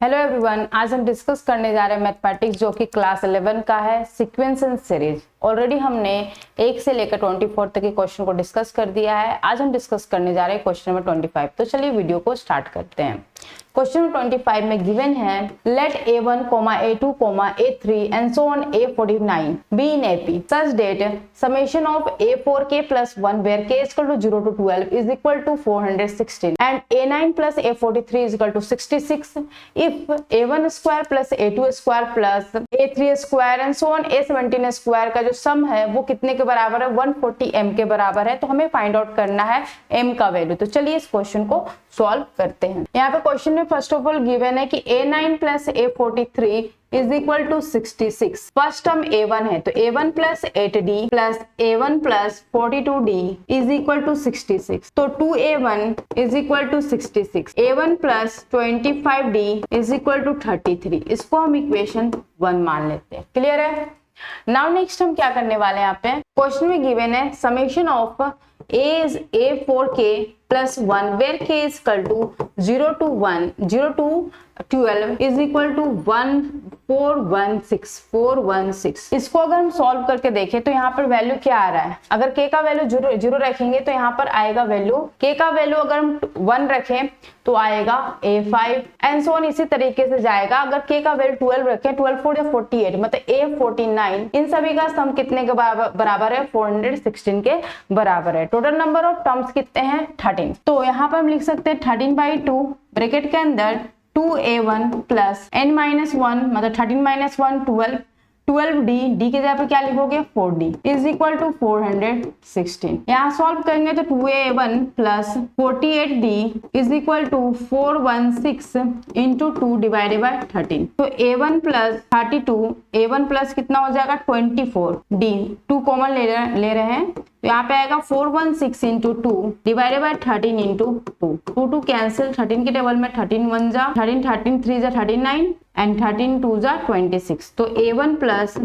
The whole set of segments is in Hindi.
हेलो एवरीवन, आज हम डिस्कस करने जा रहे हैं मैथमेटिक्स जो कि क्लास 11 का है, सीक्वेंस एंड सीरीज। ऑलरेडी हमने 1 से लेकर 24 तक के क्वेश्चन को डिस्कस कर दिया है। आज हम डिस्कस करने जा रहे हैं क्वेश्चन नंबर 25। तो चलिए वीडियो को स्टार्ट करते हैं। क्वेश्चन नंबर 25 में गिवन है let a1, a2, a3 and so on a49 be in AP such that summation of a4k plus 1 where k is equal to 0 to 12 is equal to 416 and a9 plus a43 is equal to 66 if a1 square plus a2 square plus a3 square and so on a17 square का जो सम है वो कितने के बराबर है? 140 m के बराबर है। तो हमें फाइंड आउट करना है m का वैल्यू। तो चलिए इस क्वेश्चन को सॉल्व करते हैं। यहाँ पे क्वेश्चन में फर्स्ट ऑफ ऑल गिवन है कि a9 plus a43 is equal to 66। First term a1 है तो a1 plus 8d plus a1 plus 42d is equal to 66। तो 2a1 is equal to 66, a1 plus 25d is equal to 33। इसको हम इक्वेशन 1 मान लेते हैं। क्लियर है? नाउ नेक्स्ट हम क्या करने वाले हैं, यहाँ पे क्वेश्चन में गिवन है summation of a4k plus 1 where k is equal to 0 to 12 is equal to 416। इसको अगर हम सॉल्व करके देखें तो यहाँ पर वैल्यू क्या आ रहा है? अगर k का वैल्यू 0 रखेंगे तो यहाँ पर आएगा वैल्यू, k का वैल्यू अगर हम 1 रखें तो आएगा a5 एंड सो ऑन। इसी तरीके से जाएगा। अगर k का वैल्यू 12 रखें, 12 4 या 48 मतलब a49, इन सभी का सम कितने के बराबर है? 416 के बराबर है। टोटल नंबर ऑफ टर्म्स कितने हैं? 13। तो यहाँ पर हम लिख सकते हैं 13/2 ब्रैकेट के अंदर 2a1 प्लस n-1 मतलब 13 - 1 12d, d के जगह पर क्या लिखोगे? 4d is equal to 416। यहाँ सॉल्व करेंगे तो 2a1 plus 48d is equal to 416 into 2 divided by 13। तो a1 प्लस 32, a1 प्लस कितना हो जाएगा? 24d, 2 कॉमन ले रहे हैं तो यहाँ पे आएगा 416 into 2 divided by 13 into 2। 2 cancel, 13 के टेबल में 13 1 जा 13, 13 3 जा 39 एंड 13 2 जा 26। तो a1 प्लस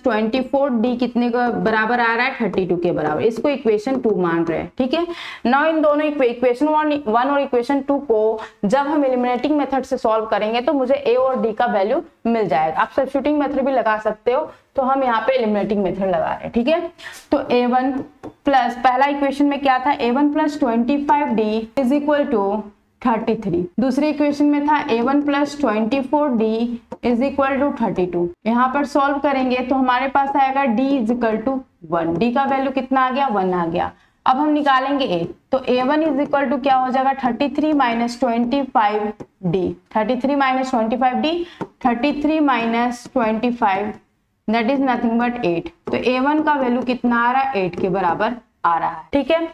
24d कितने का बराबर आ रहा है? 32 के बराबर। इसको इक्वेशन 2 मान रहे हैं। ठीक है। नाउ इन दोनों इक्वेशन 1 और इक्वेशन 2 को जब हम एलिमिनेटिंग मेथड से सॉल्व करेंगे तो मुझे a और d का वैल्यू मिल जाएगा। आप सब्स्टिट्यूटिंग मेथड भी लगा सकते हो, तो हम यहाँ पे एलिमिनेटिंग मेथड लगा रहे हैं। ठीक है। तो a1 प्लस पहला इक्वेशन में क्या था? a1 plus 25d is equal to 33। दूसरी इक्वेशन में था a1 plus 24d is equal to 32। यहाँ पर सॉल्व करेंगे तो हमारे पास आएगा d is equal to 1। d का वैल्यू कितना आ गया? 1 आ गया। अब हम निकालेंगे a, तो a1 इज इक्वल टू क्या हो जाएगा? 33 - 25d, 33 - 25d, 33 - 25 that is nothing but 8। तो a1 का वैल्यू कितना आ रहा है? 8 के बराबर आ रहा है। ठीक है।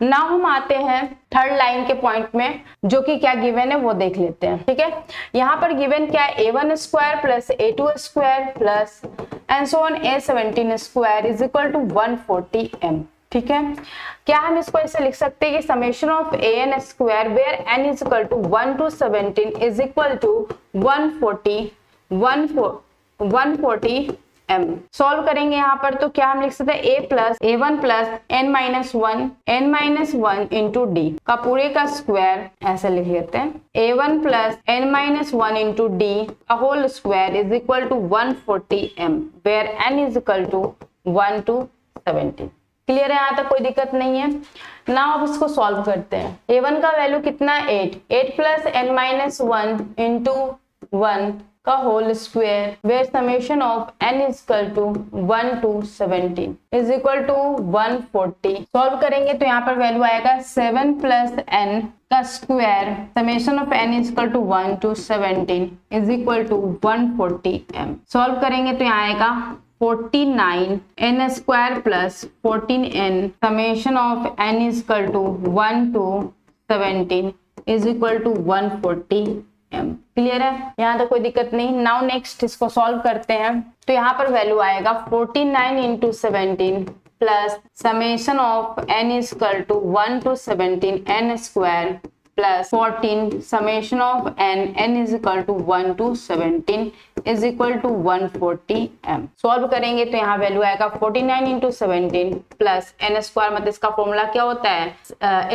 नाउ हम आते हैं थर्ड लाइन के पॉइंट में, जो कि क्या गिवन है वो देख लेते हैं। ठीक है। यहाँ पर गिवन क्या है? a1 square plus a2 square plus and so on a17 square is equal to 140 m। ठीक है। क्या हम इसको ऐसे लिख सकते हैं कि summation of an square where n is equal to 1 to 17 is equal to 140 m। Solve करेंगे यहाँ पर तो क्या हम लिख सकते हैं? a1 plus n-1 into d का पूरे का स्क्वायर ऐसे लिख लेते हैं। a1 plus n-1 into d का whole square is equal to 140 m where n is equal to 1 to 17। Clear है? यहाँ तक कोई दिक्कत नहीं है। नाउ अब इसको सॉल्व करते हैं। a1 का वैल्यू कितना? 8 प्लस n-1 इंटू 1 का whole square where summation of n is equal to 1 to 17 is equal to 140। Solve करेंगे तो यहाँ पर वैल्यू आएगा 7 प्लस n का square summation of n is equal to 1 to 17 is equal to 140 m। Solve करेंगे तो यहाँ आएगा 49 n square plus 14n summation of n is equal to 1 to 17 is equal to 140 m। Clear है? यहाँ तो कोई दिक्कत नहीं। नाउ नेक्स्ट इसको सॉल्व करते हैं तो यहाँ पर वैल्यू आएगा 49 into 17 plus summation of n is equal to 1 to 17 n square plus 14 summation of n is equal to 1 to 17 is equal to 140 m। Solve करेंगे तो यहाँ वैल्यू आएगा 49 इंटू 17 प्लस n स्क्वायर, मतलब इसका फॉर्मूला क्या होता है?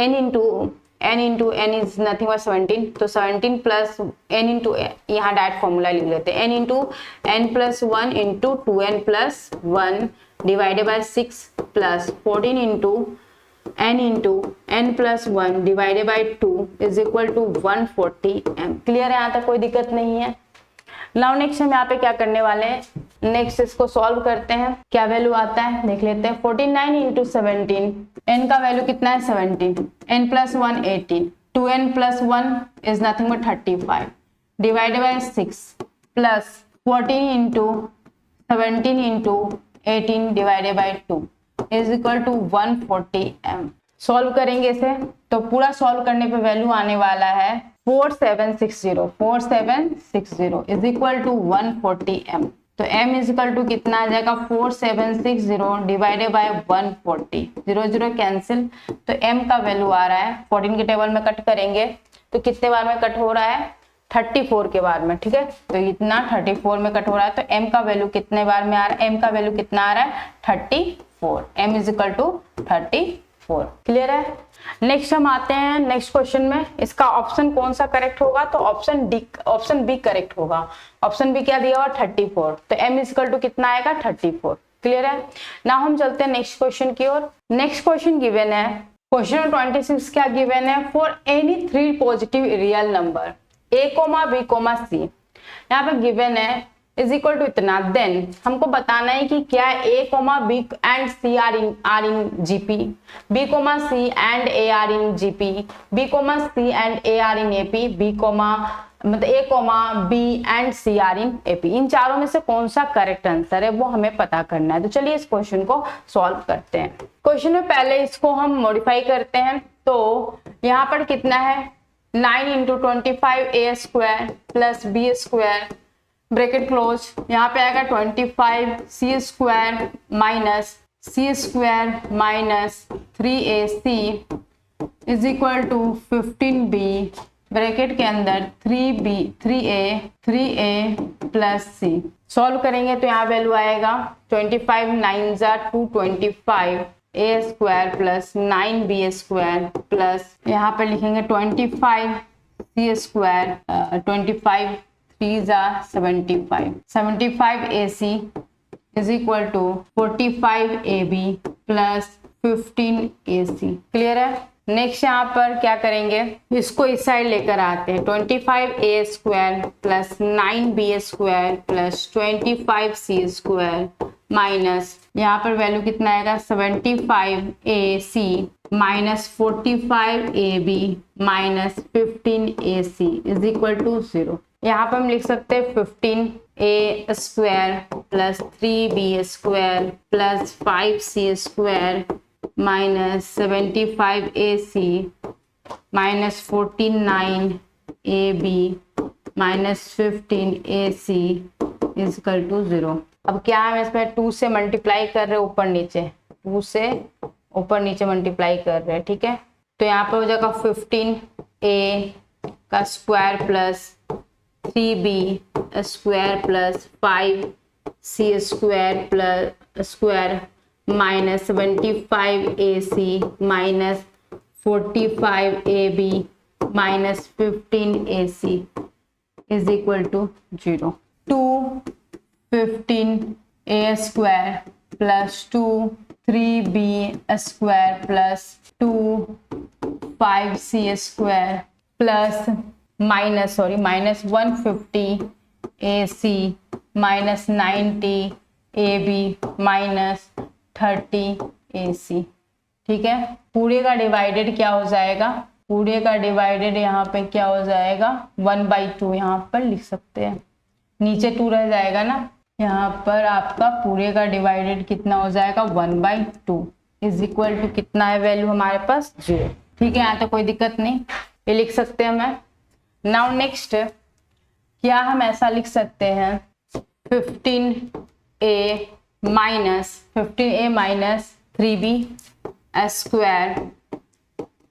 n into n into n is nothing but 17, तो 17 प्लस n इंटू यहाँ डायरेक्ट फॉर्मूला लिख लेते हैं, n into n plus 1 into 2n plus 1 divided by 6 plus 14 into n into n plus 1 divided by 2 is equal to 140 m। Clear है, यहाँ तक कोई दिक्कत नहीं है। नाउ नेक्स्ट हम यहाँ पे क्या करने वाले हैं, नेक्स्ट इसको सॉल्व करते हैं। क्या वैल्यू आता है देख लेते हैं। 49 इंटू 17, n का वैल्यू कितना है 17, n plus 1 18, 2n plus 1 is nothing but 35 divided by 6 plus 14 into 17 into 18 divided by 2 is equal to 140 m। Solve करेंगे इसे तो पूरा सॉल्व करने पे वैल्यू आने वाला है 4760 इज इक्वल टू 140 m। तो m इज इक्वल टू कितना आ जाएगा 4760 डिवाइडेड बाय 140, 0 0 कैंसिल, तो m का वैल्यू आ रहा है 14 के टेबल में कट करेंगे तो कितने बार में कट हो रहा है 34 के बार में, ठीक है। तो इतना 34 में कट हो रहा है, तो m का वैल्यू कितने बार में आ रहा है, m का वैल्यू कितना आ रहा है 34, m is equal to 34। Clear है। नेक्स्ट हम आते हैं नेक्स्ट क्वेश्चन में। इसका ऑप्शन कौन सा करेक्ट होगा, तो ऑप्शन बी करेक्ट होगा। ऑप्शन बी क्या दिया हुआ 34, तो m इज इक्वल टू कितना आएगा 34। क्लियर है ना। हम चलते हैं नेक्स्ट क्वेश्चन की ओर। नेक्स्ट क्वेश्चन गिवन है, क्वेश्चन 26 क्या गिवन है, for any 3 positive real number a, b, c, यहाँ पे गिवन है इज इक्वल टू इतना, देन हमको बताना है कि क्या a, b and c are in GP, b, c and a are in GP, b, c and a are in AP, मतलब a, b and c are in AP. इन चारों में से कौन सा करेक्ट आंसर है वो हमें पता करना है। तो चलिए इस क्वेश्चन को सॉल्व करते हैं। क्वेश्चन में पहले इसको हम मॉडिफाई करते हैं। तो यहाँ पर कितना है 9 into 25 a² plus b² bracket close, यहाँ पे आएगा 25 c² minus 3ac is equal to 15b bracket के अंदर 3a प्लस c। सॉल्व करेंगे तो यहाँ वैल्यू आएगा 25 9 225 a² प्लस 9b² प्लस यहाँ पे लिखेंगे 25 c² 25 3 75 ac is equal to 45 ab plus 15 ac। Clear है। नेक्स्ट यहाँ पर क्या करेंगे, इसको इस साइड लेकर आते हैं। 25 a² plus 9b² plus 25 c² minus यहाँ पर वैल्यू कितना आएगा 75 ac minus 45 ab minus 15 ac is equal to 0। यहाँ पर हम लिख सकते हैं 15a² plus 3b² plus 5c² minus 75 ac minus 49 ab minus 15 ac is equal to 0। अब क्या हम इसमें 2 से मल्टीप्लाई कर रहे हैं, ऊपर नीचे 2 से ऊपर नीचे मल्टीप्लाई कर रहे हैं, ठीक है। तो यहाँ पर हो जाएगा 15a का square plus 3b² plus 5c² plus square minus 75 ac minus 45 ab minus 15 ac is equal to 0। 15a² plus 3b² plus 5c² plus minus 150 ac minus 90 ab minus 30 ac। ठीक है। पूरे का डिवाइडेड क्या हो जाएगा, पूरे का डिवाइडेड यहाँ पे क्या हो जाएगा 1/2 यहाँ पर लिख सकते हैं, नीचे 2 रह जाएगा ना। यहाँ पर आपका पूरे का डिवाइडेड कितना हो जाएगा 1/2 इज इक्वल टू कितना है वैल्यू हमारे पास 0। ठीक है, यहाँ तो कोई दिक्कत नहीं, ये लिख सकते हैं मैं। नाउ नेक्स्ट क्या हम ऐसा लिख सकते हैं 15a माइनस 3b²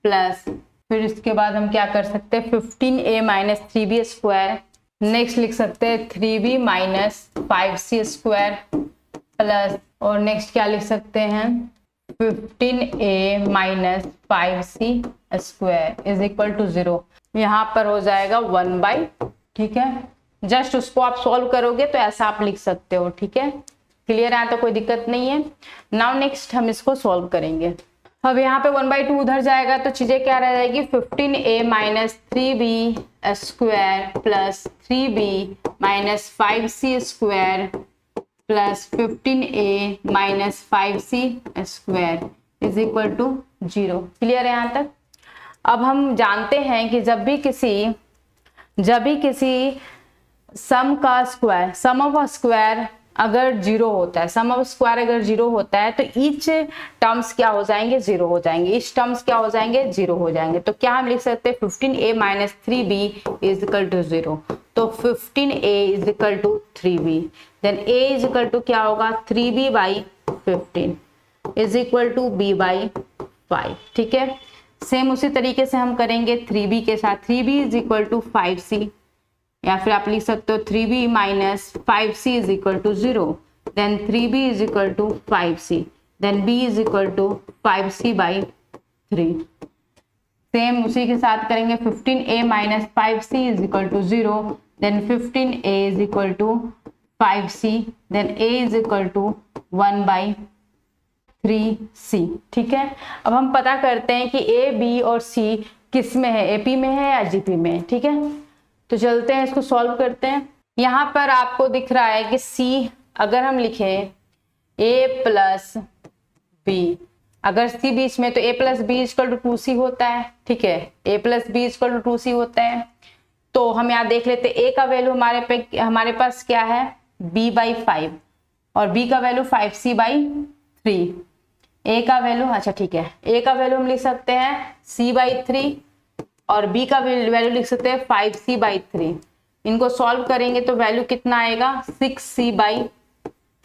प्लस, फिर इसके बाद हम क्या कर सकते हैं 15a माइनस 3b², नेक्स्ट लिख सकते हैं 3b माइनस 5c² प्लस, और नेक्स्ट क्या लिख सकते हैं 15a minus 5c square is equal to 0। यहाँ पर हो जाएगा 1/, ठीक है। जस्ट उसको आप सॉल्व करोगे तो ऐसा आप लिख सकते हो, ठीक है। क्लियर है, तो कोई दिक्कत नहीं है। नाउ नेक्स्ट हम इसको सॉल्व करेंगे। अब यहाँ पे 1/2 उधर जाएगा तो चीजें क्या रह जाएगी, 15a minus 3b square plus 3b minus 5c square plus 15a minus 5c square is equal to 0। Clear है यहाँ तक। अब हम जानते हैं कि जब भी किसी सम का स्क्वायर, सम ऑफ स्क्वायर अगर 0 होता है, सम ऑफ स्क्वायर अगर 0 होता है तो ईच टर्म्स क्या हो जाएंगे, 0 हो जाएंगे। ईच टर्म्स क्या हो जाएंगे, 0 हो जाएंगे। तो क्या हम लिख सकते हैं, 15a minus 3b is equal to 0। तो 15a is equal to 3b, then a is equal to क्या होगा, 3b by 15 is equal to b by 5, ठीक है। सेम उसी तरीके से हम करेंगे 3b के साथ। 3b is equal to 5c, या फिर आप लिख सकते हो 3b minus 5c is equal to 0, then 3b is equal to 5c, then b is equal to 5c by 3। Same उसी के साथ करेंगे 15a minus 5c is equal to 0, then 15a is equal to 5c, then a is equal to 1/3c, ठीक है। अब हम पता करते हैं कि a, b और c किस में है, AP में है या GP में है, ठीक है। तो चलते हैं इसको सॉल्व करते हैं। यहाँ पर आपको दिख रहा है कि C अगर हम लिखें a प्लस b, अगर C बीच में तो a plus b equal to 2c होता है, ठीक है। a plus b equal to 2c होता है। तो हम यहाँ देख लेते हैं a का वैल्यू हमारे पास क्या है, b बाई 5 और b का वैल्यू 5c बाई 3। a का वैल्यू, अच्छा ठीक है, a का वैल्यू हम लिख सकते हैं c बाई 3 और b का वैल्यू लिख सकते हैं 5c बाई 3। इनको सॉल्व करेंगे तो वैल्यू कितना आएगा, 6c बाई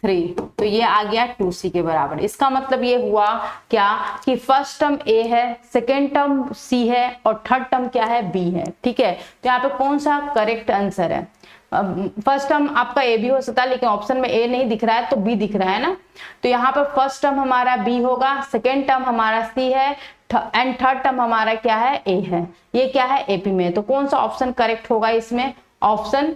3। तो ये आ गया 2c के बराबर। इसका मतलब ये हुआ क्या कि फर्स्ट टर्म a है, सेकेंड टर्म c है और थर्ड टर्म क्या है, b है, ठीक है। तो यहाँ पे कौन सा करेक्ट आंसर है, फर्स्ट टर्म आपका ए भी हो सकता है, लेकिन ऑप्शन में ए नहीं दिख रहा है तो बी दिख रहा है ना। तो यहाँ पर फर्स्ट टर्म हमारा बी होगा, सेकेंड टर्म हमारा सी है एंड थर्ड टर्म हमारा क्या है, ए है। ये क्या है, एपी में। तो कौन सा ऑप्शन करेक्ट होगा इसमें, ऑप्शन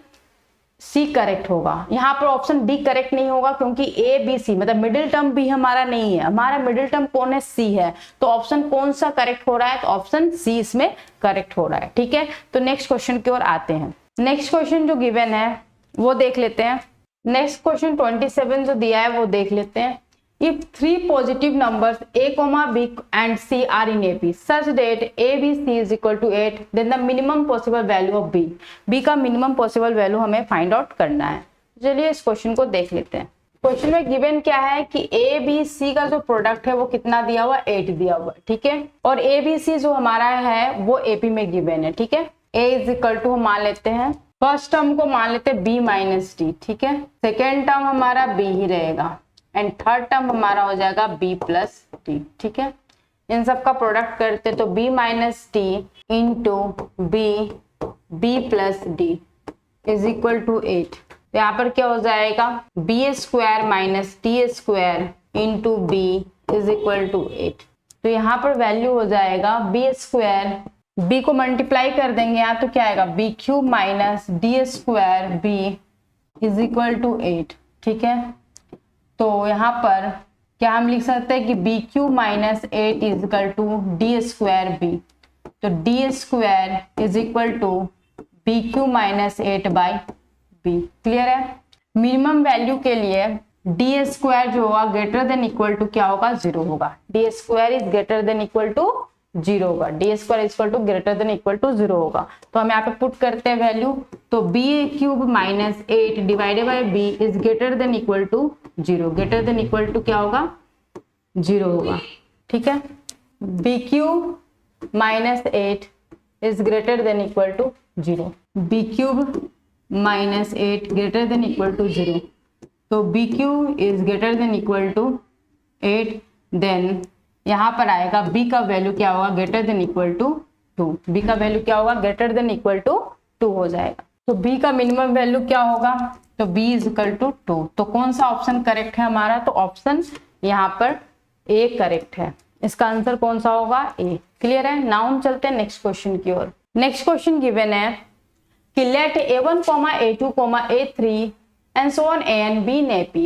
सी करेक्ट होगा। यहाँ पर ऑप्शन डी करेक्ट नहीं होगा क्योंकि ए बी सी मतलब मिडिल टर्म भी हमारा नहीं है, हमारा मिडिल टर्म कौन है, सी है। तो ऑप्शन कौन सा करेक्ट हो रहा है, तो ऑप्शन सी इसमें करेक्ट हो रहा है, ठीक है। तो नेक्स्ट क्वेश्चन की ओर आते हैं। नेक्स्ट क्वेश्चन जो गिवन है वो देख लेते हैं। नेक्स्ट क्वेश्चन 27 जो दिया है वो देख लेते हैं। If three positive numbers a, b and c are in AP such that a, b, c is equal to 8, then the minimum possible value of b. b का minimum possible value हमें find out करना है। चलिए इस क्वेश्चन को देख लेते हैं। क्वेश्चन में गिवन क्या है कि a, b, c का जो प्रोडक्ट है वो कितना दिया हुआ, 8 दिया हुआ, ठीक है। और a, b, c जो हमारा है वो AP में गिवन है, ठीक है। a इज इक्वल टू हम मान लेते हैं, फर्स्ट टर्म को मान लेते हैं b माइनस डी, ठीक है। सेकेंड टर्म हमारा b ही रहेगा एंड थर्ड टर्म हमारा हो जाएगा b प्लस डी, ठीक है। इन सब का प्रोडक्ट करते तो b minus d into b plus d is equal to 8। तो यहाँ पर क्या हो जाएगा, b square minus d square into b is equal to 8। तो यहाँ पर वैल्यू हो जाएगा b स्क्वायर, b को मल्टीप्लाई कर देंगे यहाँ तो क्या आएगा, b cube minus d square b is equal to 8, ठीक है। तो यहाँ पर क्या हम लिख सकते हैं कि b q minus 8 is equal to d square b. तो d square is equal to b q minus 8 by b. Clear है। मिनिमम वैल्यू के लिए डी स्क्वायर जो होगा ग्रेटर देन इक्वल टू क्या होगा, 0 होगा। D square is greater than equal to 0 होगा, D square equal to greater than equal to 0 होगा। तो हम यहाँ पे पुट करते हैं वैल्यू, तो B cube minus 8 divided by B is greater than equal to 0। Greater than equal to क्या होगा, 0 होगा, ठीक है। B cube minus 8 is greater than equal to 0, B cube minus 8 greater than equal to 0। तो B cube is greater than equal to 8, then यहाँ पर आएगा b का वैल्यू क्या होगा, greater than equal to 2। b का वैल्यू क्या होगा, ग्रेटर देन इक्वल टू 2 हो जाएगा। तो b का मिनिमम वैल्यू क्या होगा, तो b इज इक्वल टू 2। तो कौन सा ऑप्शन करेक्ट है हमारा, तो ऑप्शन यहाँ पर ए करेक्ट है। इसका आंसर कौन सा होगा? ए। क्लियर है। नाउ हम चलते हैं नेक्स्ट क्वेश्चन की ओर। नेक्स्ट क्वेश्चन गिवन है कि late a1, a2, a3 and so on a and b in AP,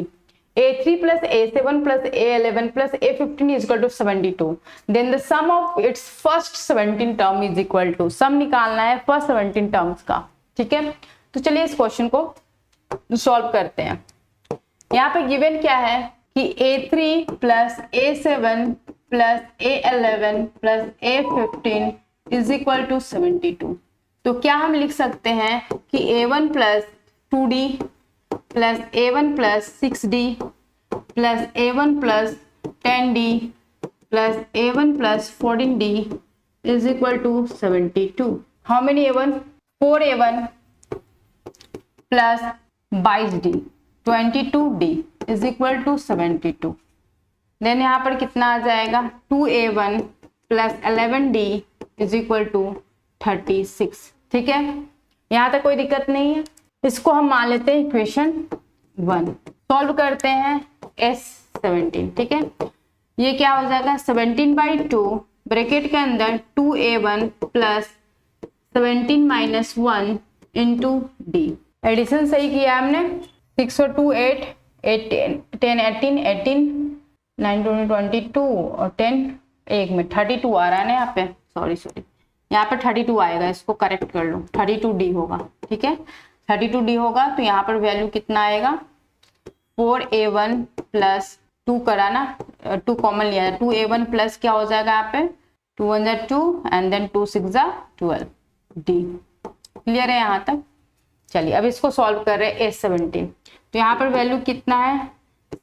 a3 plus a7 plus a11 plus a15 is equal to 72, then the sum of its first 17 term is equal to, सम निकालना है फर्स्ट 17 टर्म्स का। ठीक है, तो चलिए इस क्वेश्चन को सॉल्व करते हैं। यहाँ पे गिवन क्या है कि a3 plus a7 plus a11 plus a15 is equal to 72। तो क्या हम लिख सकते हैं कि a1 plus 2d plus a1 plus 6d plus a1 plus 10d plus a1 plus 14d is equal to 72। How many a1? 4a1 plus 22d 22d is equal to 72। Then यहाँ पर कितना आ जाएगा? 2a1 plus 11d is equal to 36। ठीक है, यहाँ तक कोई दिक्कत नहीं है। इसको हम मान लेते हैं इक्वेशन 1। सॉल्व करते हैं S17। ठीक है, ये क्या हो जाएगा? 17/2 ब्रैकेट के अंदर 2a1 plus 17 minus 1 into D. Addition सही किया हमने। 6 और 2 8, 10 18, 18 9 22 और 10 एक में 32 आ रहा है ना यहाँ पे, सॉरी यहाँ पे 32 आएगा, इसको करेक्ट कर लो। 32d होगा। ठीक है, 32d होगा तो यहाँ पर वैल्यू कितना आएगा? 4a1 प्लस 2 करा ना, 2 कॉमन लिया, 2a1 प्लस क्या हो जाएगा यहाँ पे? 2 1 2 एंड देन 2 6 12 d। क्लियर है यहाँ तक? चलिए अब इसको सॉल्व कर रहे हैं S17। तो यहाँ पर वैल्यू कितना है?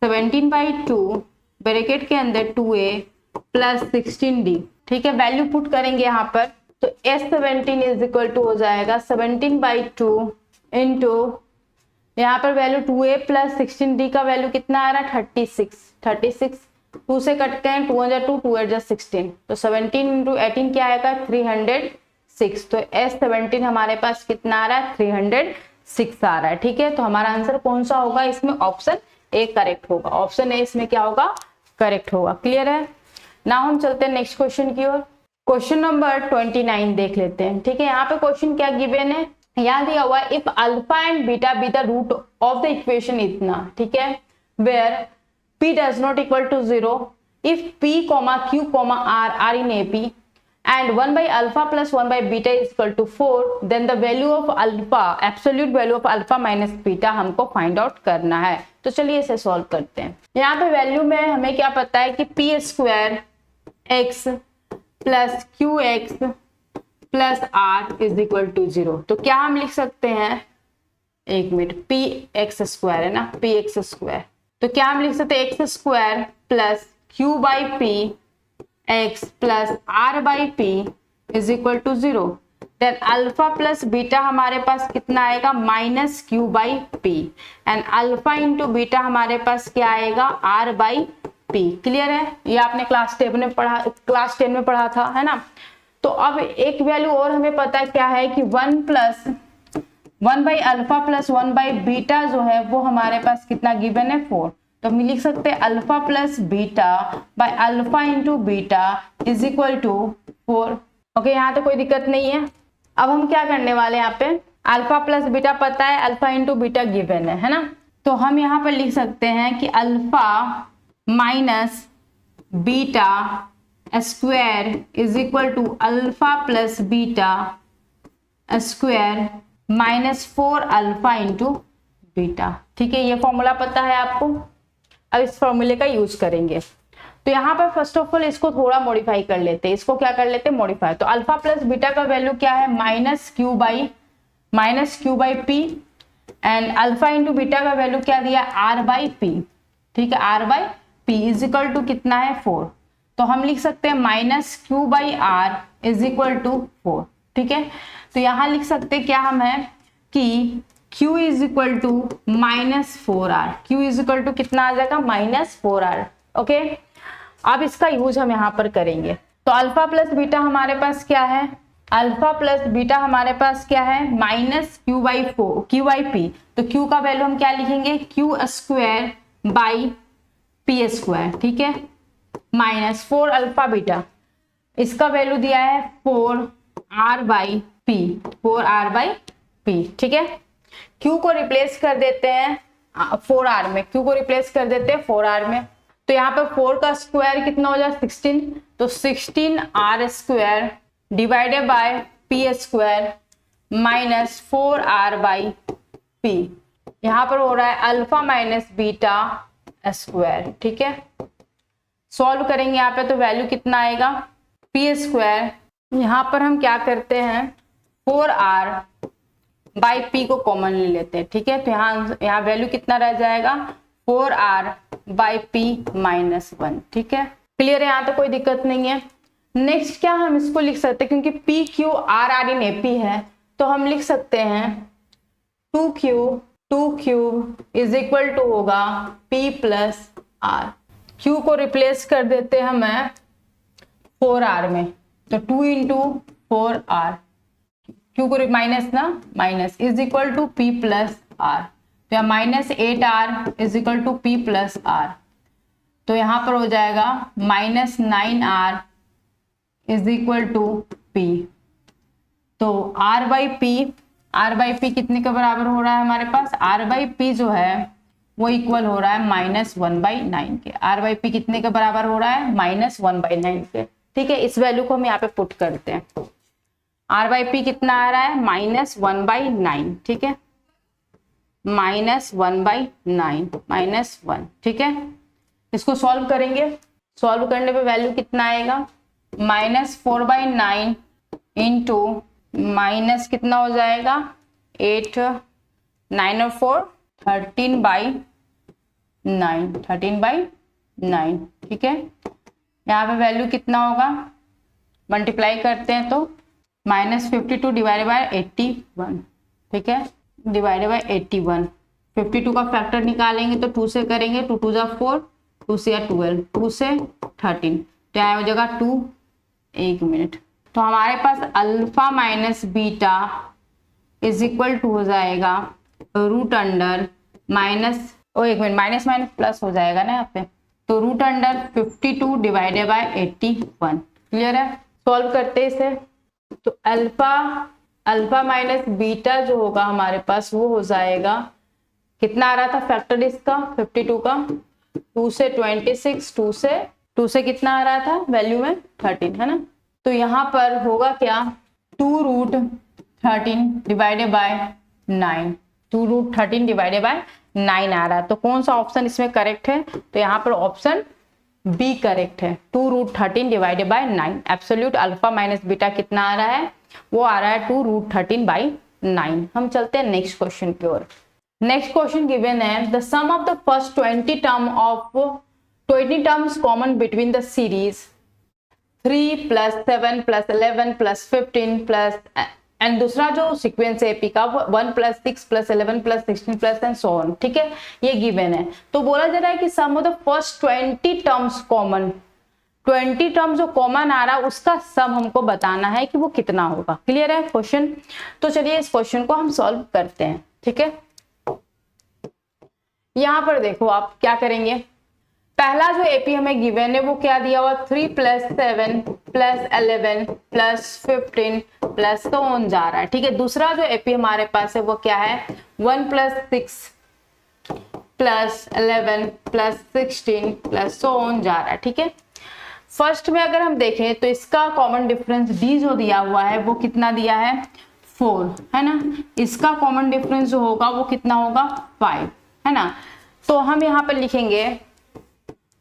17/2 ब्रैकेट के अंदर 2a प्लस 16d। ठीक है, वैल्यू पुट करेंगे यहाँ पर तो S17 इज इक्वल टू हो जाएगा 17/2 इंटू यहाँ पर वैल्यू 2a प्लस 16d का वैल्यू कितना आ रहा है? 36। 2 से कटते हैं, 2 1 2, 2 8 16, तो 17 इंटू 18 क्या आएगा? 306। तो S17 हमारे पास कितना आ रहा है? 306 आ रहा है। ठीक है, तो हमारा आंसर कौन सा होगा इसमें? ऑप्शन ए करेक्ट होगा। ऑप्शन ए इसमें क्या होगा? करेक्ट होगा। क्लियर है। नाउ हम चलते हैं नेक्स्ट क्वेश्चन की ओर। क्वेश्चन नंबर 29 देख लेते हैं। ठीक है, यहाँ पे क्वेश्चन क्या गिवन है? यहाँ दिया हुआ if alpha and beta be the root of the equation इतना। ठीक है, where p does not equal to 0 if p, q, r are in AP and 1 by alpha plus 1 by beta is equal to 4, then the value of alpha, absolute value of alpha minus beta हमको फाइंड आउट करना है। तो चलिए इसे सॉल्व करते हैं। यहाँ पे वैल्यू में हमें क्या पता है कि p square x plus Q X plus R is equal to 0। तो क्या हम लिख सकते हैं? एक मिनट, पी एक्स स्क्वायर है ना, पी एक्स स्क्वायर। तो क्या हम लिख सकते हैं? X square plus Q by P X plus R by P is equal to 0। Then alpha plus beta हमारे पास कितना आएगा? Minus Q by P and alpha into beta हमारे पास क्या आएगा? Are by P. क्लियर है? ये आपने क्लास 10 में पढ़ा था, है ना। तो अब एक वैल्यू और हमें पता है क्या है कि 1 plus 1 by alpha plus 1 by beta जो है वो हमारे पास कितना गिवन है? 4। तो हम लिख सकते हैं alpha plus beta by alpha into beta is equal to 4। Okay, यहाँ तो कोई दिक्कत नहीं है। अब हम क्या करने वाले हैं? यहाँ पे अल्फा प्लस बीटा पता है, अल्फा इंटू बीटा गिवन है ना। तो हम यहाँ पर लिख सकते हैं कि alpha minus beta square is equal to alpha plus beta square minus 4 alpha into beta. ठीक है, ये फॉर्मूला पता है आपको। अब इस फॉर्मूले का यूज करेंगे। तो यहाँ पर फर्स्ट ऑफ ऑल इसको थोड़ा मॉडिफाई कर लेते हैं। इसको क्या कर लेते हैं? मॉडिफाई। तो अल्फा प्लस बीटा का वैल्यू क्या है? Minus Q by P and alpha into beta का वैल्यू क्या दिया? R by P. ठीक है, R by P is equal to कितना है? 4। तो हम लिख सकते हैं minus Q by R is equal to 4। ठीक है, तो यहाँ लिख सकते क्या हम है कि Q is equal to minus 4R। Q is equal to कितना आ जाएगा? Minus 4R। ओके, अब इसका यूज हम यहाँ पर करेंगे। तो अल्फा प्लस बीटा हमारे पास क्या है? अल्फा प्लस बीटा हमारे पास क्या है? Minus Q by P. तो Q का वैल्यू हम क्या लिखेंगे? Q square by P square. ठीक है, माइनस 4 अल्फा बीटा, इसका वैल्यू दिया है 4r by P, 4r by P, ठीक है। Q को रिप्लेस कर देते हैं 4r में, Q को रिप्लेस कर देते हैं 4r में, तो यहाँ पर 4 का स्क्वायर कितना हो जाए 16, तो 16r square divided by P square minus 4r by P, यहाँ पर हो रहा है अल्फा माइनस बीटा स्क्वायर, ठीक है। सॉल्व करेंगे यहाँ पे तो वैल्यू कितना आएगा पी स्क्वायर, यहाँ पर हम क्या करते हैं 4r बाई पी को कॉमन ले लेते हैं, ठीक है। तो यहाँ वैल्यू कितना रह जाएगा 4r बाई पी माइनस 1, ठीक है। क्लियर है, यहाँ तो कोई दिक्कत नहीं है। नेक्स्ट क्या हम इसको लिख सकते हैं, क्योंकि P Q R are in AP है, तो हम लिख सकते हैं 2 क्यूब इज इक्वल टू होगा p प्लस आर। क्यू को रिप्लेस कर देते हैं हमें 4r में, तो 2 इंटू 4r, क्यू को माइनस ना minus is equal to p plus R, तो यहाँ minus 8r is equal to p plus R, तो यहाँ पर हो जाएगा minus 9r is equal to p, तो r बाई पी कितने के बराबर हो रहा है हमारे पास, r बाई पी जो है वो इक्वल हो रहा है माइनस 1/9 के, r बाई पी कितने के बराबर हो रहा है माइनस 1/9 के, ठीक है। इस वैल्यू को हम यहाँ पे पुट करते हैं, r बाई पी कितना आ रहा है माइनस 1/9, ठीक है, माइनस 1/9 माइनस 1, ठीक है। इसको सॉल्व करेंगे, सॉल्व करने पे वैल्यू कितना आएगा माइनस 4/9 इंटू माइनस कितना हो जाएगा 8, 9 और 4 13/9, ठीक है। यहाँ पे वैल्यू कितना होगा, मल्टीप्लाई करते हैं तो माइनस 52 डिवाइडेड बाय 81, ठीक है, डिवाइडेड बाय 81। 52 का फैक्टर निकालेंगे तो 2 से करेंगे, 2 2 जा 4, 2 से 12, 2 से 13, तो यहाँ हो जाएगा 2, 1 मिनट, तो हमारे पास alpha minus beta is equal to हो जाएगा रूट अंडर माइनस, एक मिनट, माइनस माइनस प्लस हो जाएगा ना यहाँ पे, तो root under 52 divided by 81। Clear है, सॉल्व करते हैं इसे, तो अल्फा माइनस बीटा जो होगा हमारे पास वो हो जाएगा, कितना आ रहा था फैक्टर इसका 52 का, 2 से 26, 2 से कितना आ रहा था वैल्यू में 13, है ना। तो यहाँ पर होगा क्या 2 root 13 divided by 9, 2 root 13 divided by 9 आ रहा है, तो कौन सा ऑप्शन इसमें करेक्ट है, तो यहाँ पर ऑप्शन बी करेक्ट है, 2 root 13 divided by 9। Absolute alpha minus beta कितना आ रहा है, वो आ रहा है 2 रूट 13 बाई 9। हम चलते हैं नेक्स्ट क्वेश्चन की ओर। नेक्स्ट क्वेश्चन गिवन है the sum of the first 20 terms common between the series 3 plus 7 plus 11 plus 15 plus and दूसरा जो सीक्वेंस है एपी का 1 plus 6 plus 11 plus 16 plus and so on, ठीक है, ये गिवन है। तो बोला जा रहा है कि sum of the first 20 terms common, 20 term जो कॉमन आ रहा है उसका सम हमको बताना है कि वो कितना होगा। क्लियर है क्वेश्चन, तो चलिए इस क्वेश्चन को हम सॉल्व करते हैं, ठीक है। यहां पर देखो आप क्या करेंगे, पहला जो एपी हमें गिवन है वो क्या दिया हुआ 3 प्लस 7 प्लस 11 प्लस 15 प्लस तो ऑन जा रहा है, ठीक है। दूसरा जो एपी हमारे पास है वो क्या है 1 प्लस 6 प्लस 11 प्लस 16 प्लस तो ऑन जा रहा है, ठीक है। फर्स्ट में अगर हम देखें तो इसका कॉमन डिफरेंस डी जो दिया हुआ है वो कितना दिया है 4, है ना। इसका कॉमन डिफरेंस जो होगा वो कितना होगा 5, है ना। तो हम यहाँ पर लिखेंगे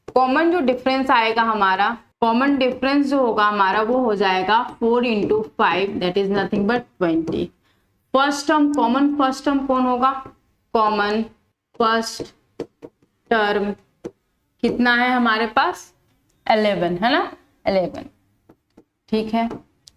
कॉमन जो डिफरेंस आएगा हमारा, कॉमन डिफरेंस जो होगा हमारा वो हो जाएगा 4 into 5 that is nothing but 20। First term common first term कौन होगा, कॉमन फर्स्ट टर्म कितना है हमारे पास 11, है ना 11, ठीक है।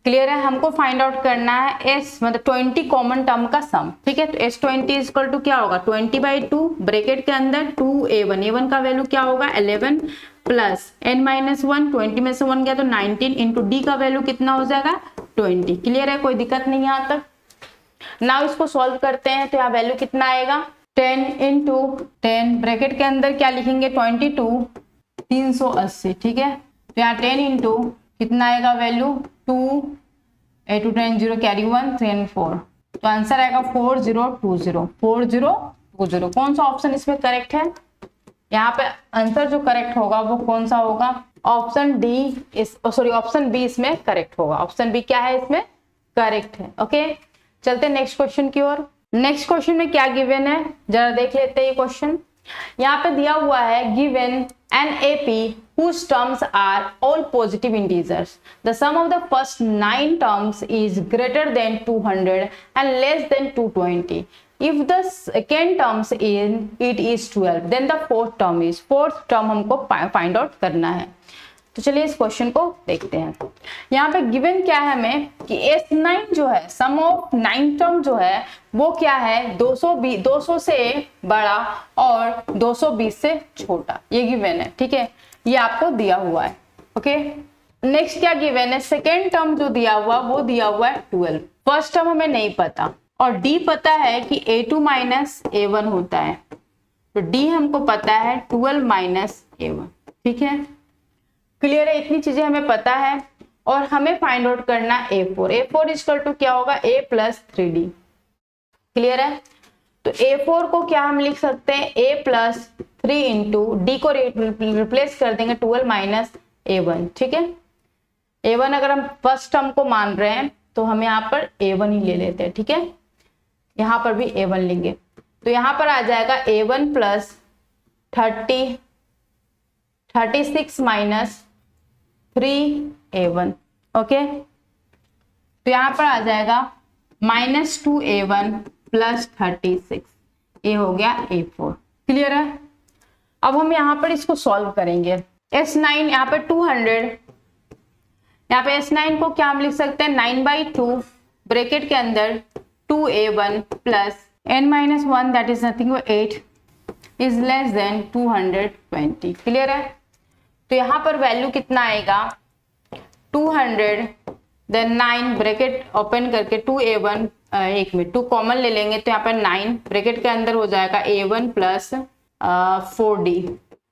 क्लियर है, हमको फाइंड आउट करना है एस मतलब 20 कॉमन टर्म का सम, ठीक है। तो एस 20 इक्वल टू क्या होगा 20/2 ब्रैकेट के अंदर 2a1 का वैल्यू क्या होगा 11 प्लस n-1, 20 में से 1 गया तो 19 इंटू डी का वैल्यू कितना हो जाएगा 20। क्लियर है, कोई दिक्कत नहीं यहाँ तक। नाउ इसको सॉल्व करते हैं तो यहाँ वैल्यू कितना आएगा 10 इंटू 10 ब्रैकेट के अंदर क्या लिखेंगे 22 380, ठीक है। तो यहाँ 10 इंटू कितना आएगा वैल्यू 2, 8 टू 10 0 कैरी 1 3 and 4, तो आंसर आएगा 4020 4020। कौन सा ऑप्शन इसमें करेक्ट है? यहाँ पे आंसर जो करेक्ट होगा वो कौन सा होगा? ऑप्शन बी इसमें करेक्ट होगा। ऑप्शन बी क्या है इसमें करेक्ट है। ओके, चलते नेक्स्ट क्वेश्चन की ओर। नेक्स्ट क्वेश्चन में क्या गिवन है जरा देख लेते हैं ये क्वेश्चन। यहाँ पे दिया हुआ है given an AP whose terms are all positive integers. The sum of the first 9 terms is greater than 200 and less than 220. If the second terms in it is 12, then the fourth term हमको फाइंड आउट करना है। तो चलिए इस क्वेश्चन को देखते हैं। यहाँ पे गिवन क्या है हमें कि S9 जो है सम ऑफ 9 टर्म जो है वो क्या है 200 से बड़ा और 220 से छोटा, ये गिवन है। ठीक है, ये आपको दिया हुआ है। ओके, नेक्स्ट क्या गिवन है? सेकेंड टर्म जो दिया हुआ वो दिया हुआ है 12। फर्स्ट टर्म हमें नहीं पता और D पता है कि A2 माइनस A1 होता है, तो D हमको पता है 12 माइनस A1। ठीक है, क्लियर है? इतनी चीजें हमें पता है और हमें फाइंड आउट करना A4 इक्वल टू क्या होगा A प्लस 3D। क्लियर है? तो A4 को क्या हम लिख सकते हैं A प्लस 3 इंटू D को रिप्लेस कर देंगे 12 माइनस A1। ठीक है, A1 अगर हम फर्स्ट टर्म को मान रहे हैं तो हम यहाँ पर A1 ही ले लेते हैं। ठीक है, यहाँ पर भी A1 लेंगे तो यहाँ पर आ जाएगा A1 plus 36 minus 3A1। Okay, तो यहाँ पर आ जाएगा माइनस 2A1 प्लस 36, ये हो गया A4। क्लियर है? अब हम यहाँ पर इसको सॉल्व करेंगे। S9 यहाँ पर 200, यहाँ पे S9 को क्या हम लिख सकते हैं 9/2 ब्रैकेट के अंदर 2A1 plus n-1 that is nothing but 8 is less than 220। Clear है? तो यहाँ पर वैल्यू कितना आएगा 200 देन 9 ब्रैकेट ओपन करके 2A1, एक मिनट 2 कॉमन ले लेंगे तो यहाँ पर 9 ब्रैकेट के अंदर हो जाएगा A1 plus 4D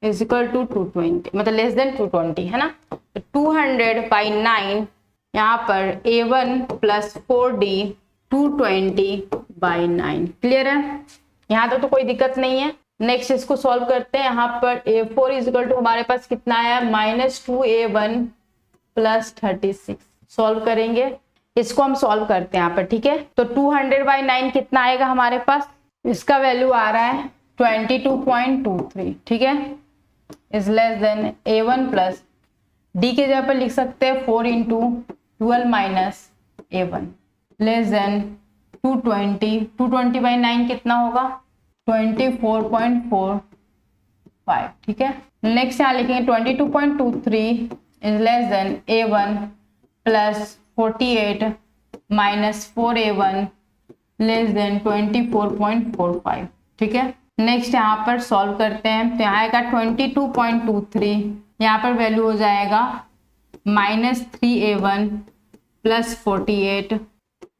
is equal to 220, मतलब लेस देन 220 है ना। तो 200/9 यहाँ पर A1 प्लस 4D 220/9। क्लियर है? यहाँ तो कोई दिक्कत नहीं है। नेक्स्ट इसको सॉल्व करते हैं। यहाँ पर A4 इज इक्वल टू हमारे पास कितना आया माइनस 2A1 प्लस 36। सॉल्व करेंगे, इसको हम सॉल्व करते हैं यहाँ पर। ठीक है, तो 200/9 कितना आएगा हमारे पास? इसका वैल्यू आ रहा है 22.23। ठीक है, is less than A1 plus D के जगह पर लिख सकते हैं 4 into 12 minus A1 less than 220/9 कितना होगा 24.45। ठीक है, नेक्स्ट यहाँ लिखेंगे 22.23 is less than A1 plus 48 minus 4A1 less than 24.45। ठीक है, नेक्स्ट यहाँ पर सॉल्व करते हैं। तो यहाँ आएगा 22.23, यहाँ पर वैल्यू हो जाएगा माइनस 3A1 प्लस 48,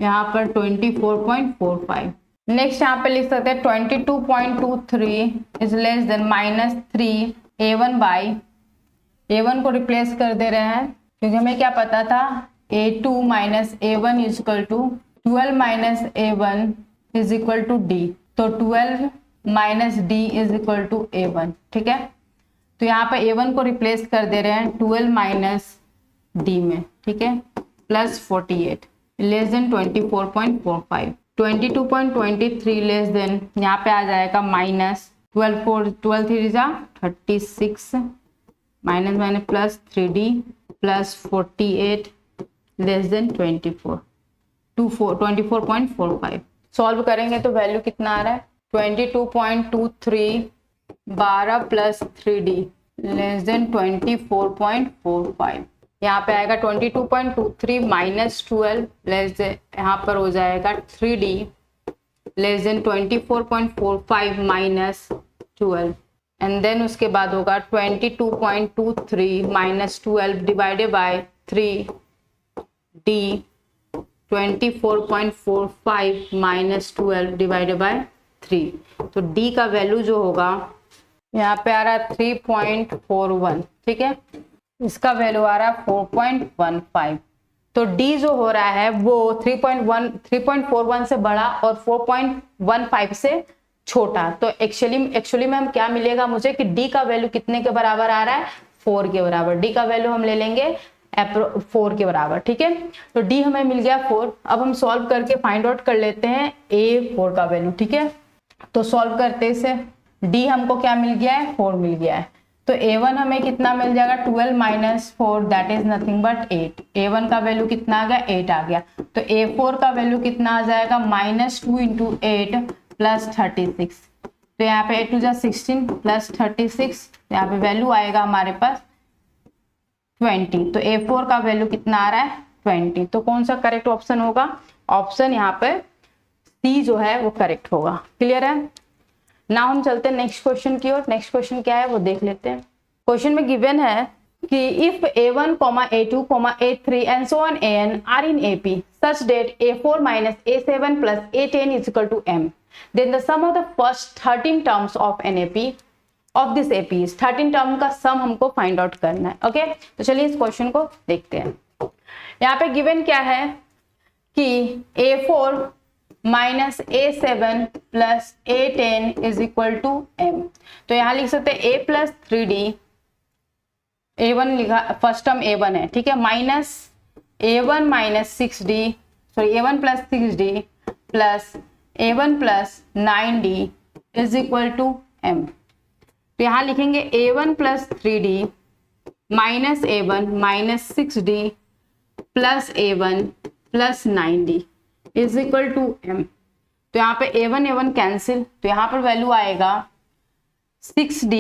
यहाँ पर 24.45। नेक्स्ट यहाँ पे लिख सकते हैं 22.23 is less than minus 3A1 को रिप्लेस कर दे रहे हैं क्योंकि हमें क्या पता था A2 minus A1 is equal to 12 minus A1 is equal to D, तो 12 minus D is equal to A1। ठीक है, तो यहाँ पे A1 को रिप्लेस कर दे रहे हैं 12 माइनस D में। ठीक है, plus 48 less than 24.45, 22.23 less than यहाँ पे आ जाएगा माइनस 12 3 जा 36 minus minus plus 3D plus 48 less than 24.45। Solve करेंगे तो वैल्यू कितना आ रहा है 22.23 12 प्लस 3D लेस देन 24.45। यहाँ पे आएगा 22.23 माइनस 12 लेस देन यहाँ पर हो जाएगा 3D less than 24.45 minus 12 and then उसके बाद होगा 22.23 minus 12 divided by 3D 24.45 minus 12 divided by 3। तो D का वैल्यू जो होगा यहाँ पे आ रहा है 3.41। ठीक है, इसका वैल्यू आ रहा है 4.15। तो डी जो हो रहा है वो 3.41 से बड़ा और 4.15 से छोटा। तो एक्चुअली में हम क्या मिलेगा मुझे कि डी का वैल्यू कितने के बराबर आ रहा है, 4 के बराबर। डी का वैल्यू हम ले लेंगे 4 के बराबर, ठीक है। तो डी हमें मिल गया 4। अब हम सॉल्व करके फाइंड आउट कर लेते हैं A4 का वैल्यू, ठीक है। तो सॉल्व करते से डी हमको क्या मिल गया है, 4 मिल गया है। तो A1 हमें कितना मिल जाएगा, 12 minus 4 that is nothing but 8। A1 का वैल्यू कितना आ गया, 8 आ गया। तो A4 का वैल्यू कितना आ जाएगा, -2 इंटू 8 प्लस 36। तो यहाँ पे 8 टू जा 16 प्लस 36, यहाँ पे वैल्यू आएगा हमारे पास 20। तो A4 का वैल्यू कितना आ रहा है, 20। तो कौन सा करेक्ट ऑप्शन होगा, ऑप्शन यहाँ पे सी जो है वो करेक्ट होगा। क्लियर है ना। हम चलते हैं नेक्स्ट क्वेश्चन की ओर। नेक्स्ट क्वेश्चन क्या है वो देख लेते हैं। क्वेश्चन में गिवन है कि if A1, A2, A3 and so on An are in AP such that A4 minus A7 plus A10 is equal to M, then the sum of the first 13 terms of an AP of this AP is 13 term का सम हमको फाइंड आउट करना है। ओके, तो चलिए इस क्वेश्चन को देखते हैं। यहाँ पे गिवन क्या है कि A4 minus A7 plus A10 is equal to M। तो यहाँ लिख सकते हैं A प्लस 3D, A1 लिखा, फर्स्ट टर्म A1 है, ठीक है, minus A1 minus 6D, sorry A1 plus 6D plus A1 plus 9D is equal to M। तो यहाँ लिखेंगे A1 plus 3D minus A1 minus 6D plus A1 plus 9D is equal to M। तो यहाँ पे A1 कैंसिल, तो यहाँ पर वैल्यू आएगा 6D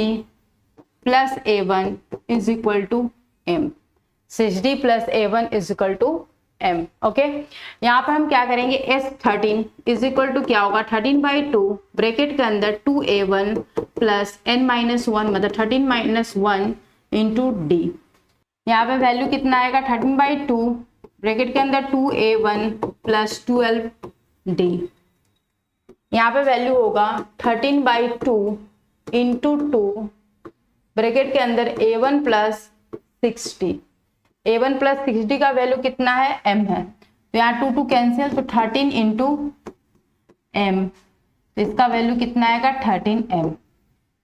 plus A1 is equal to M। 6D plus A1 is equal to M। Okay, यहाँ पर हम क्या करेंगे, S13 इज इक्वल टू क्या होगा, 13/2 ब्रैकेट के अंदर 2A1 प्लस n-1 मतलब 13 माइनस 1 इंटू D। यहाँ पे वैल्यू कितना आएगा, 13/2 ब्रैकेट के अंदर 2A1 प्लस 12D। यहाँ पे वैल्यू होगा 13/2 इंटू 2 ब्रैकेट के अंदर A1 plus 6D। A1 plus 6D का वैल्यू कितना है, M है। तो यहाँ 2 कैंसिल, तो 13 इंटू M, इसका वैल्यू कितना आएगा, 13M।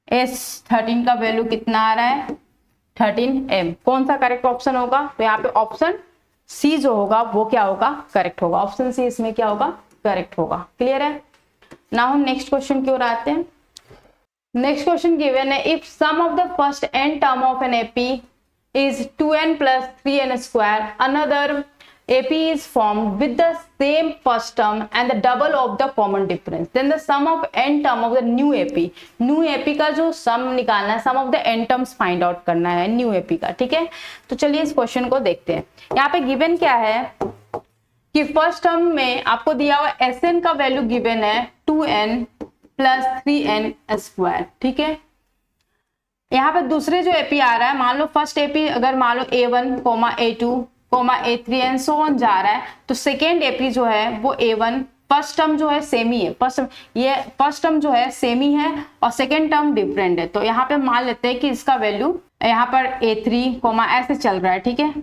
S13 का वैल्यू कितना आ रहा है, 13M। कौन सा करेक्ट ऑप्शन होगा, तो यहाँ पे ऑप्शन सी जो होगा वो क्या होगा, करेक्ट होगा। ऑप्शन सी इसमें क्या होगा, करेक्ट होगा। क्लियर है ना। हम नेक्स्ट क्वेश्चन की ओर आते हैं। नेक्स्ट क्वेश्चन गिवन है, if sum of the first n term of an AP is 2n plus 3n square, another AP is formed with the same first term and the double of the common difference, then the sum of n term of the new AP का जो सम निकालना है, sum of the n terms find out करना है न्यू AP का, ठीक है। तो चलिए इस क्वेश्चन को देखते हैं। यहाँ पे गिवन क्या है कि फर्स्ट टर्म में आपको दिया हुआ Sn का वैल्यू गिवन है 2n प्लस 3n स्क्वायर, ठीक है। यहाँ पे दूसरे जो AP आ रहा है, मान लो फर्स्ट AP अगर मान लो A1, A2, A3 and so on जा रहा है, तो सेकेंड AP जो है वो A1, फर्स्ट टर्म जो है सेम ही है, फर्स्ट टर्म जो है सेम ही है और सेकेंड टर्म डिफरेंट है। तो यहाँ पे मान लेते हैं कि इसका वैल्यू यहाँ पर A3, ऐसे चल रहा है, ठीक है,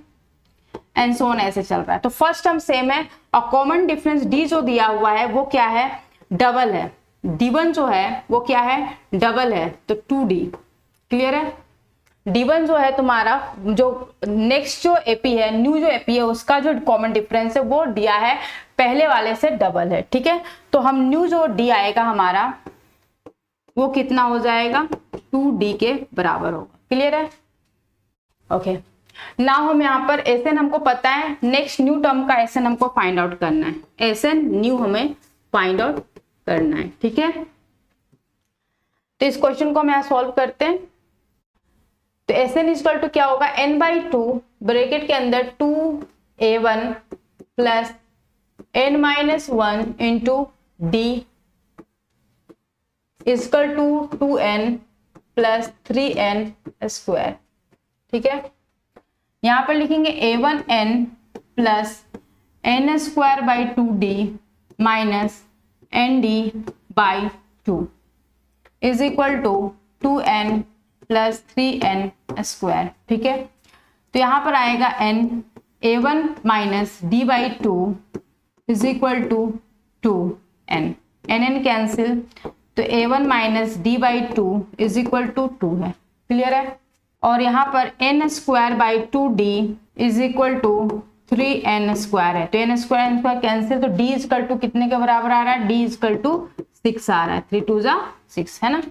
एंड सो ऑन ऐसे चल रहा है। तो फर्स्ट टर्म सेम है और कॉमन डिफरेंस D जो दिया हुआ है वो क्या है, डबल है। D1 जो है वो क्या है, डबल है, तो 2D। क्लियर है। D1 जो है तुम्हारा, जो नेक्स्ट जो AP है, न्यू जो AP है, उसका जो कॉमन डिफरेंस है वो दिया है पहले वाले से डबल है, ठीक है। तो हम न्यू जो D आएगा हमारा वो कितना हो जाएगा, 2D के बराबर होगा। क्लियर है। ओके, नाउ हम यहाँ पर Sn हमको पता है, नेक्स्ट न्यू टर्म का Sn हमको फाइंड आउट करना है। Sn न्यू हमें फाइंड आउट करना है, ठीक है। तो इस क्वेश्चन को हम यहाँ सॉल्व करते हैं। तो Sn इक्वल टू क्या होगा, n/2 ब्रैकेट के अंदर 2A1 plus n-1 into D equal to 2n plus 3n square, ठीक है। यहाँ पर लिखेंगे A1n plus n square by 2D minus ND/2 is equal to 2n plus 3n square, ठीक है। तो यहाँ पर आएगा n a1 minus D by two is equal to 2n, n cancel, तो a1 minus D by two is equal to 2 है, क्लियर है। और यहाँ पर n square by 2d is equal to 3n square है, तो n स्क्वायर कैंसिल, तो d इजकल टू कितने के बराबर आ रहा है, d इजकल टू 6 आ रहा है, 3 2 6 है ना,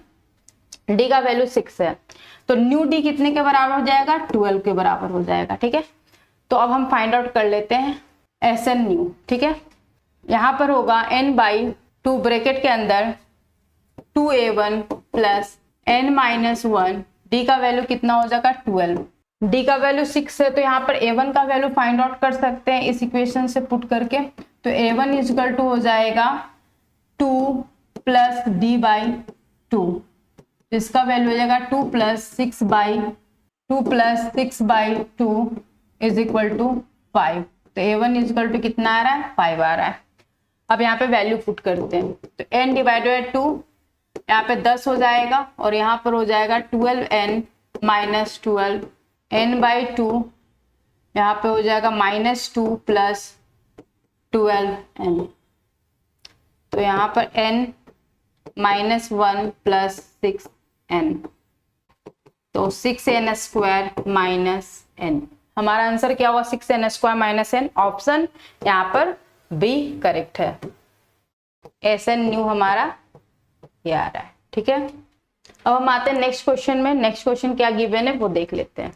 d का वैल्यू 6 है, तो न्यू d कितने के बराबर हो जाएगा, 12 के बराबर हो जाएगा, ठीक है। तो अब हम फाइंड आउट कर लेते हैं Sn न्यू, ठीक है। यहाँ पर होगा n बाई 2 ब्रैकेट के अंदर 2a1 plus n minus 1, d का वैल्यू कितना हो जाएगा 12, d का वैल्यू 6 है, तो यहाँ पर a1 का वैल्यू फाइंड आउट कर सकते हैं इस इक्वेशन से पुट करके, तो a1 इजकल टू हो जाएगा 2 प्लस d बाई 2, इसका वैल्यू हो जाएगा 2 plus 6 by 2 is equal to 5, तो a1 इजकल टू कितना आ रहा है, 5 आ रहा है। अब यहाँ पे वैल्यू पुट करते हैं, तो n डिवाइडेड 2 यहाँ पे 10 हो जाएगा, और यहाँ पर हो जाएगा 12n माइनस 12, n बाई 2 यहाँ पे हो जाएगा -2 प्लस 12n, तो यहाँ पर n -1 प्लस 6n, तो 6n स्क्वायर माइनस n, हमारा आंसर क्या हुआ, 6n square minus n, option यहाँ पर बी करेक्ट है। Sn न्यू हमारा ये आ रहा है, ठीक है। अब हम आते हैं नेक्स्ट क्वेश्चन में, नेक्स्ट क्वेश्चन क्या गिवन है वो देख लेते हैं।